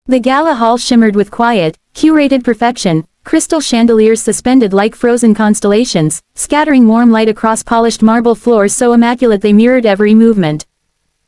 The gala hall shimmered with quiet, curated perfection, crystal chandeliers suspended like frozen constellations, scattering warm light across polished marble floors so immaculate they mirrored every movement.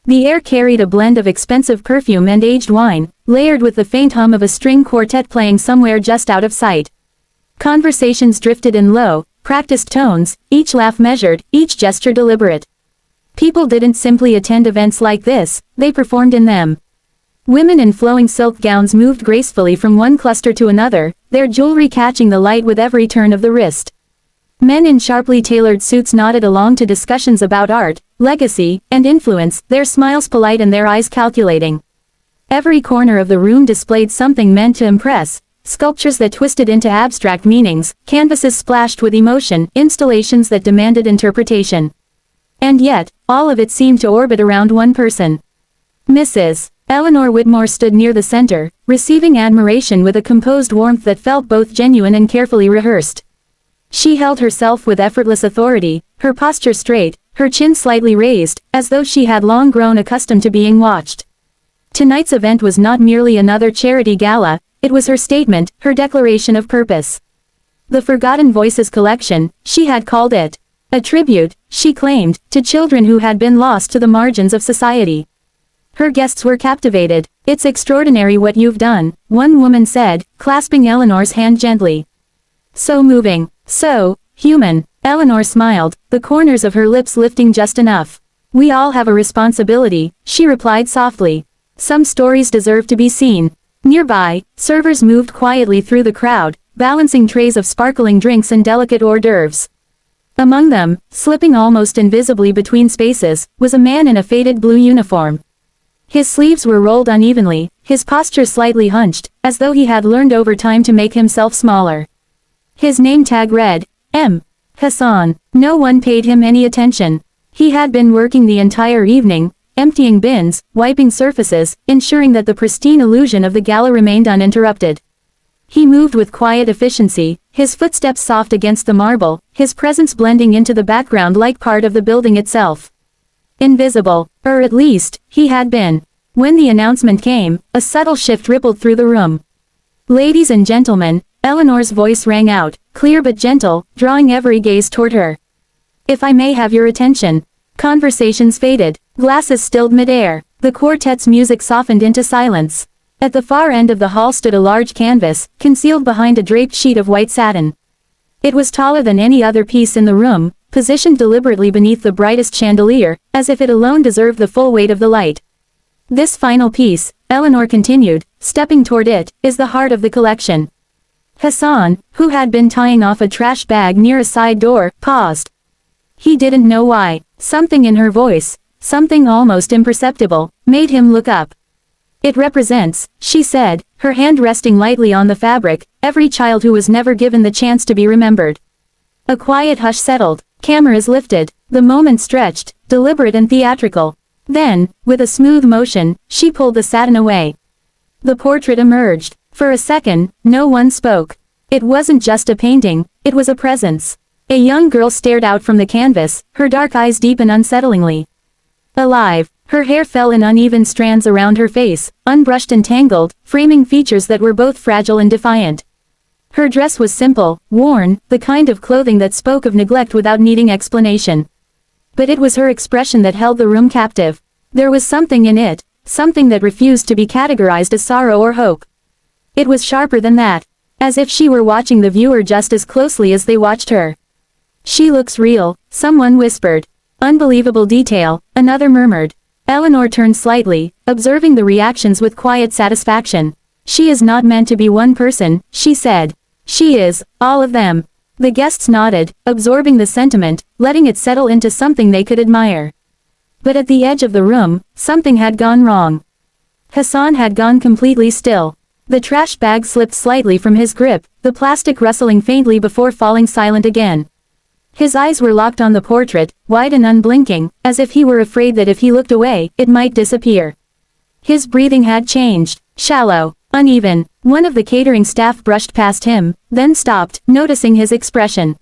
The air carried a blend of expensive perfume and aged wine, layered with the faint hum of a string quartet playing somewhere just out of sight. Conversations drifted in low, practiced tones, each laugh measured, each gesture deliberate. People didn't simply attend events like this, they performed in them. Women in flowing silk gowns moved gracefully from one cluster to another, their jewelry catching the light with every turn of the wrist. Men in sharply tailored suits nodded along to discussions about art, legacy, and influence, their smiles polite and their eyes calculating. Every corner of the room displayed something meant to impress, sculptures that twisted into abstract meanings, canvases splashed with emotion, installations that demanded interpretation. And yet, all of it seemed to orbit around one person. Mrs. Eleanor Whitmore stood near the center, receiving admiration with a composed warmth that felt both genuine and carefully rehearsed. She held herself with effortless authority, her posture straight, her chin slightly raised, as though she had long grown accustomed to being watched. Tonight's event was not merely another charity gala, it was her statement, her declaration of purpose. The Forgotten Voices collection, she had called it. A tribute, she claimed, to children who had been lost to the margins of society. Her guests were captivated. "It's extraordinary what you've done," one woman said, clasping Eleanor's hand gently. "So moving. So human." Eleanor smiled, the corners of her lips lifting just enough. "We all have a responsibility," she replied softly. "Some stories deserve to be seen." Nearby, servers moved quietly through the crowd, balancing trays of sparkling drinks and delicate hors d'oeuvres. Among them, slipping almost invisibly between spaces, was a man in a faded blue uniform. His sleeves were rolled unevenly, his posture slightly hunched, as though he had learned over time to make himself smaller. His name tag read, M. Hassan. No one paid him any attention. He had been working the entire evening, emptying bins, wiping surfaces, ensuring that the pristine illusion of the gala remained uninterrupted. He moved with quiet efficiency, his footsteps soft against the marble, his presence blending into the background like part of the building itself. Invisible, or at least, he had been. When the announcement came, a subtle shift rippled through the room. "Ladies and gentlemen," Eleanor's voice rang out, clear but gentle, drawing every gaze toward her. "If I may have your attention." Conversations faded, glasses stilled mid-air, the quartet's music softened into silence. At the far end of the hall stood a large canvas, concealed behind a draped sheet of white satin. It was taller than any other piece in the room, positioned deliberately beneath the brightest chandelier, as if it alone deserved the full weight of the light. "This final piece," Eleanor continued, stepping toward it, "is the heart of the collection." Hassan, who had been tying off a trash bag near a side door, paused. He didn't know why. Something in her voice, something almost imperceptible, made him look up. "It represents," she said, her hand resting lightly on the fabric, "every child who was never given the chance to be remembered." A quiet hush settled, cameras lifted, the moment stretched, deliberate and theatrical. Then, with a smooth motion, she pulled the satin away. The portrait emerged. For a second, no one spoke. It wasn't just a painting, it was a presence. A young girl stared out from the canvas, her dark eyes deep and unsettlingly alive. Her hair fell in uneven strands around her face, unbrushed and tangled, framing features that were both fragile and defiant. Her dress was simple, worn, the kind of clothing that spoke of neglect without needing explanation. But it was her expression that held the room captive. There was something in it, something that refused to be categorized as sorrow or hope. It was sharper than that, as if she were watching the viewer just as closely as they watched her. "She looks real," someone whispered. "Unbelievable detail," another murmured. Eleanor turned slightly, observing the reactions with quiet satisfaction. "She is not meant to be one person," she said. "She is, all of them." The guests nodded, absorbing the sentiment, letting it settle into something they could admire. But at the edge of the room, something had gone wrong. Hassan had gone completely still. The trash bag slipped slightly from his grip, the plastic rustling faintly before falling silent again. His eyes were locked on the portrait, wide and unblinking, as if he were afraid that if he looked away, it might disappear. His breathing had changed, shallow, uneven. One of the catering staff brushed past him, then stopped, noticing his expression.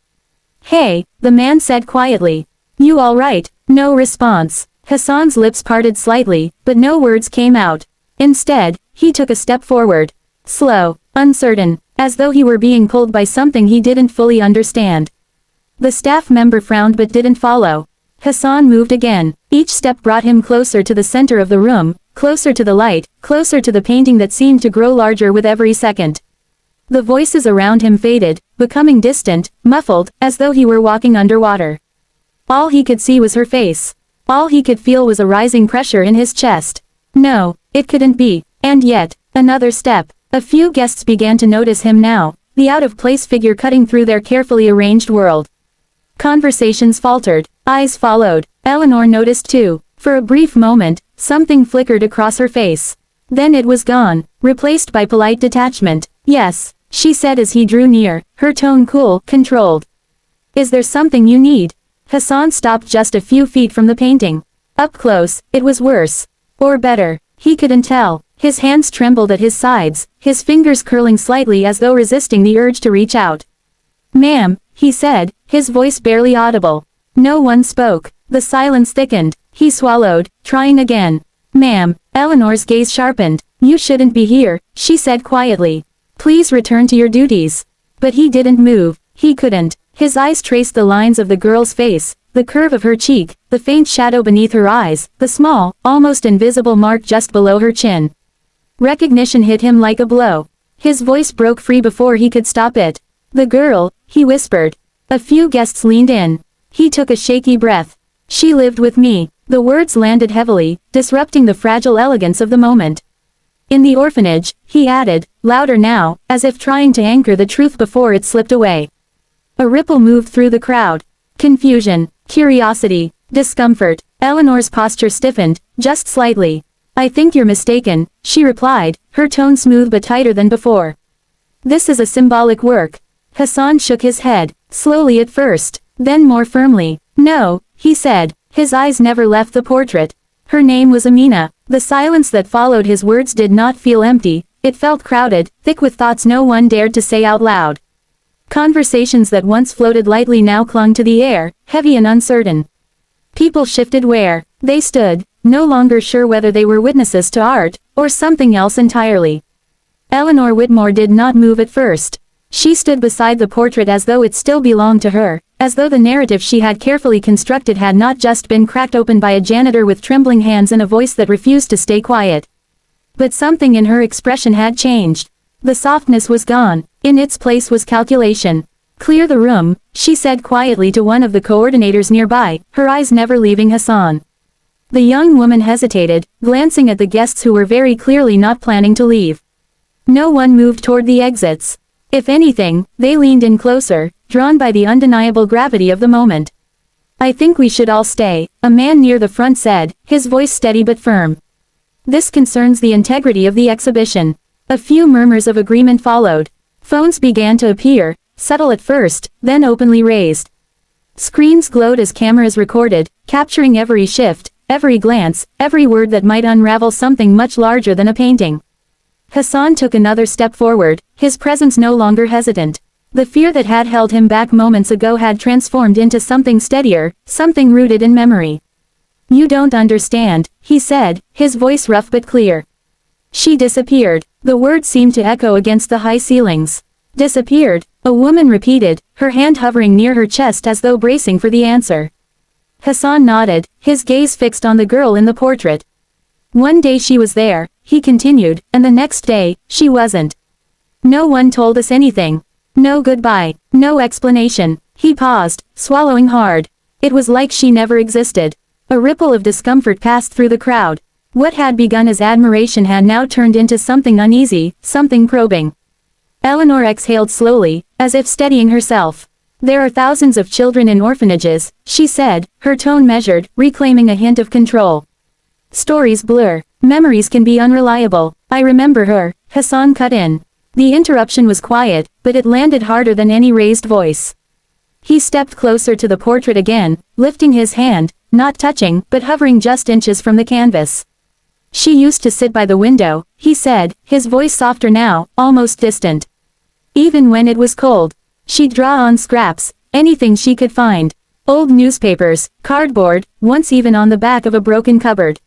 "Hey," the man said quietly. "You all right?" No response. Hassan's lips parted slightly, but no words came out. Instead, he took a step forward. Slow, uncertain, as though he were being pulled by something he didn't fully understand. The staff member frowned but didn't follow. Hassan moved again. Each step brought him closer to the center of the room, closer to the light, closer to the painting that seemed to grow larger with every second. The voices around him faded, becoming distant, muffled, as though he were walking underwater. All he could see was her face. All he could feel was a rising pressure in his chest. No, it couldn't be. And yet, another step. A few guests began to notice him now, the out-of-place figure cutting through their carefully arranged world. Conversations faltered. Eyes followed. Eleanor noticed too. For a brief moment, something flickered across her face. Then it was gone, replaced by polite detachment. Yes, she said as he drew near, her tone cool, controlled. Is there something you need? Hassan stopped just a few feet from the painting. Up close, it was worse. Or better. He couldn't tell. His hands trembled at his sides, his fingers curling slightly as though resisting the urge to reach out. Ma'am, he said, his voice barely audible. No one spoke. The silence thickened. He swallowed, trying again. Ma'am, Eleanor's gaze sharpened. You shouldn't be here, she said quietly. Please return to your duties. But he didn't move. He couldn't. His eyes traced the lines of the girl's face, the curve of her cheek, the faint shadow beneath her eyes, the small, almost invisible mark just below her chin. Recognition hit him like a blow. His voice broke free before he could stop it. The girl, he whispered. A few guests leaned in. He took a shaky breath. She lived with me. The words landed heavily, disrupting the fragile elegance of the moment. In the orphanage, he added, louder now, as if trying to anchor the truth before it slipped away. A ripple moved through the crowd. Confusion, curiosity, discomfort. Eleanor's posture stiffened, just slightly. I think you're mistaken, she replied, her tone smooth but tighter than before. This is a symbolic work. Hassan shook his head, slowly at first, then more firmly. No, he said, his eyes never left the portrait. Her name was Amina. The silence that followed his words did not feel empty, it felt crowded, thick with thoughts no one dared to say out loud. Conversations that once floated lightly now clung to the air, heavy and uncertain. People shifted where they stood, no longer sure whether they were witnesses to art, or something else entirely. Eleanor Whitmore did not move at first. She stood beside the portrait as though it still belonged to her, as though the narrative she had carefully constructed had not just been cracked open by a janitor with trembling hands and a voice that refused to stay quiet. But something in her expression had changed. The softness was gone. In its place was calculation. Clear the room, she said quietly to one of the coordinators nearby, her eyes never leaving Hassan. The young woman hesitated, glancing at the guests who were very clearly not planning to leave. No one moved toward the exits. If anything, they leaned in closer, drawn by the undeniable gravity of the moment. I think we should all stay, a man near the front said, his voice steady but firm. This concerns the integrity of the exhibition. A few murmurs of agreement followed. Phones began to appear, subtle at first, then openly raised. Screens glowed as cameras recorded, capturing every shift, every glance, every word that might unravel something much larger than a painting. Hassan took another step forward, his presence no longer hesitant. The fear that had held him back moments ago had transformed into something steadier, something rooted in memory. You don't understand, he said, his voice rough but clear. She disappeared. The word seemed to echo against the high ceilings. Disappeared, a woman repeated, her hand hovering near her chest as though bracing for the answer. Hassan nodded, his gaze fixed on the girl in the portrait. One day she was there, he continued, and the next day, she wasn't. No one told us anything. No goodbye, no explanation. He paused, swallowing hard. It was like she never existed. A ripple of discomfort passed through the crowd. What had begun as admiration had now turned into something uneasy, something probing. Eleanor exhaled slowly, as if steadying herself. There are thousands of children in orphanages, she said, her tone measured, reclaiming a hint of control. Stories blur. Memories can be unreliable. I remember her, Hassan cut in. The interruption was quiet, but it landed harder than any raised voice. He stepped closer to the portrait again, lifting his hand, not touching, but hovering just inches from the canvas. She used to sit by the window, he said, his voice softer now, almost distant. Even when it was cold, she'd draw on scraps, anything she could find. Old newspapers, cardboard, once even on the back of a broken cupboard.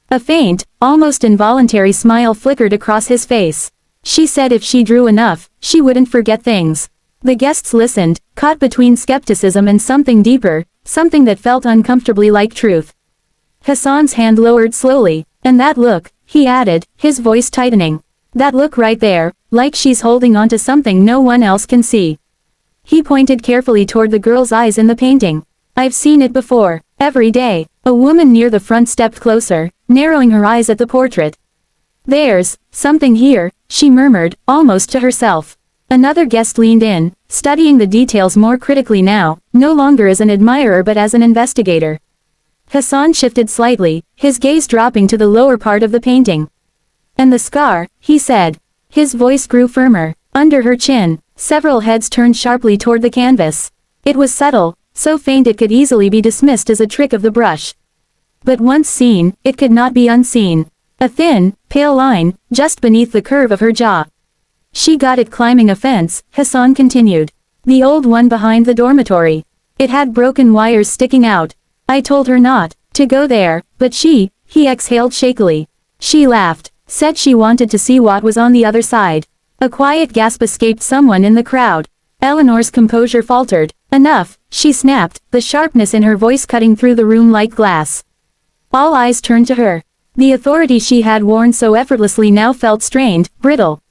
A faint, almost involuntary smile flickered across his face. She said if she drew enough, she wouldn't forget things. The guests listened, caught between skepticism and something deeper, something that felt uncomfortably like truth. Hassan's hand lowered slowly. And that look, he added, his voice tightening. That look right there, like she's holding onto something no one else can see. He pointed carefully toward the girl's eyes in the painting. I've seen it before, every day. A woman near the front stepped closer, narrowing her eyes at the portrait. There's something here, she murmured, almost to herself. Another guest leaned in, studying the details more critically now, no longer as an admirer but as an investigator. Hassan shifted slightly, his gaze dropping to the lower part of the painting. And the scar, he said. His voice grew firmer. Under her chin, several heads turned sharply toward the canvas. It was subtle, so faint it could easily be dismissed as a trick of the brush. But once seen, it could not be unseen. A thin, pale line, just beneath the curve of her jaw. She got it climbing a fence, Hassan continued. The old one behind the dormitory. It had broken wires sticking out. I told her not to go there, but he exhaled shakily. She laughed, said she wanted to see what was on the other side. A quiet gasp escaped someone in the crowd. Eleanor's composure faltered. Enough, she snapped, the sharpness in her voice cutting through the room like glass. All eyes turned to her. The authority she had worn so effortlessly now felt strained, brittle.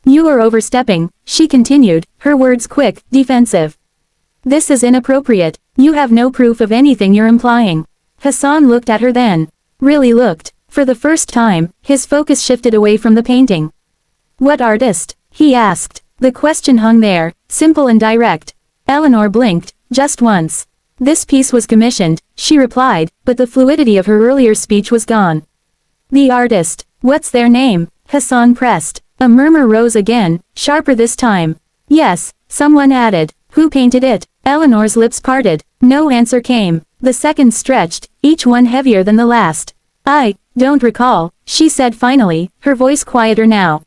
You are overstepping, she continued, her words quick, defensive. This is inappropriate. You have no proof of anything you're implying. Hassan looked at her then. Really looked. For the first time, his focus shifted away from the painting. What artist? He asked. The question hung there, simple and direct. Eleanor blinked, just once. This piece was commissioned, she replied, but the fluidity of her earlier speech was gone. The artist. What's their name? Hassan pressed. A murmur rose again, sharper this time. Yes, someone added. Who painted it? Eleanor's lips parted. No answer came. The seconds stretched, each one heavier than the last. I don't recall, she said finally, her voice quieter now.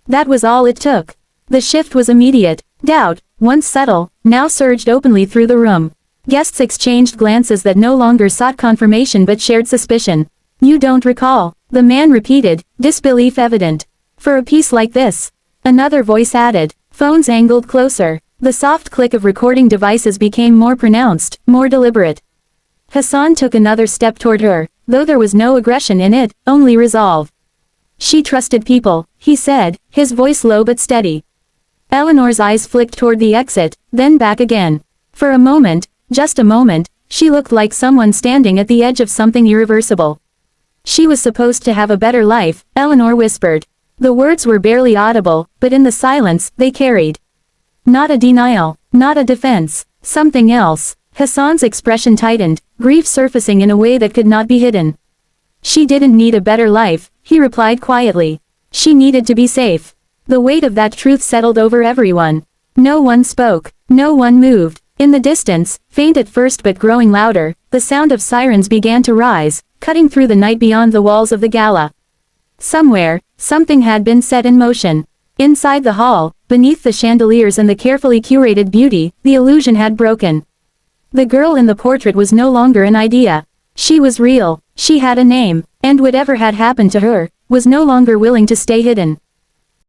That was all it took. The shift was immediate. Doubt, once subtle, now surged openly through the room. Guests exchanged glances that no longer sought confirmation but shared suspicion. You don't recall, the man repeated, disbelief evident. For a piece like this. Another voice added. Phones angled closer. The soft click of recording devices became more pronounced, more deliberate. Hassan took another step toward her, though there was no aggression in it, only resolve. She trusted people, he said, his voice low but steady. Eleanor's eyes flicked toward the exit, then back again. For a moment, just a moment, she looked like someone standing at the edge of something irreversible. She was supposed to have a better life, Eleanor whispered. The words were barely audible, but in the silence, they carried. Not a denial, not a defense, something else. Hassan's expression tightened, grief surfacing in a way that could not be hidden. She didn't need a better life, he replied quietly. She needed to be safe. The weight of that truth settled over everyone. No one spoke, no one moved. In the distance, faint at first but growing louder, the sound of sirens began to rise, cutting through the night beyond the walls of the gala. Somewhere, something had been set in motion. Inside the hall, beneath the chandeliers and the carefully curated beauty, the illusion had broken. The girl in the portrait was no longer an idea. She was real, she had a name, and whatever had happened to her, was no longer willing to stay hidden.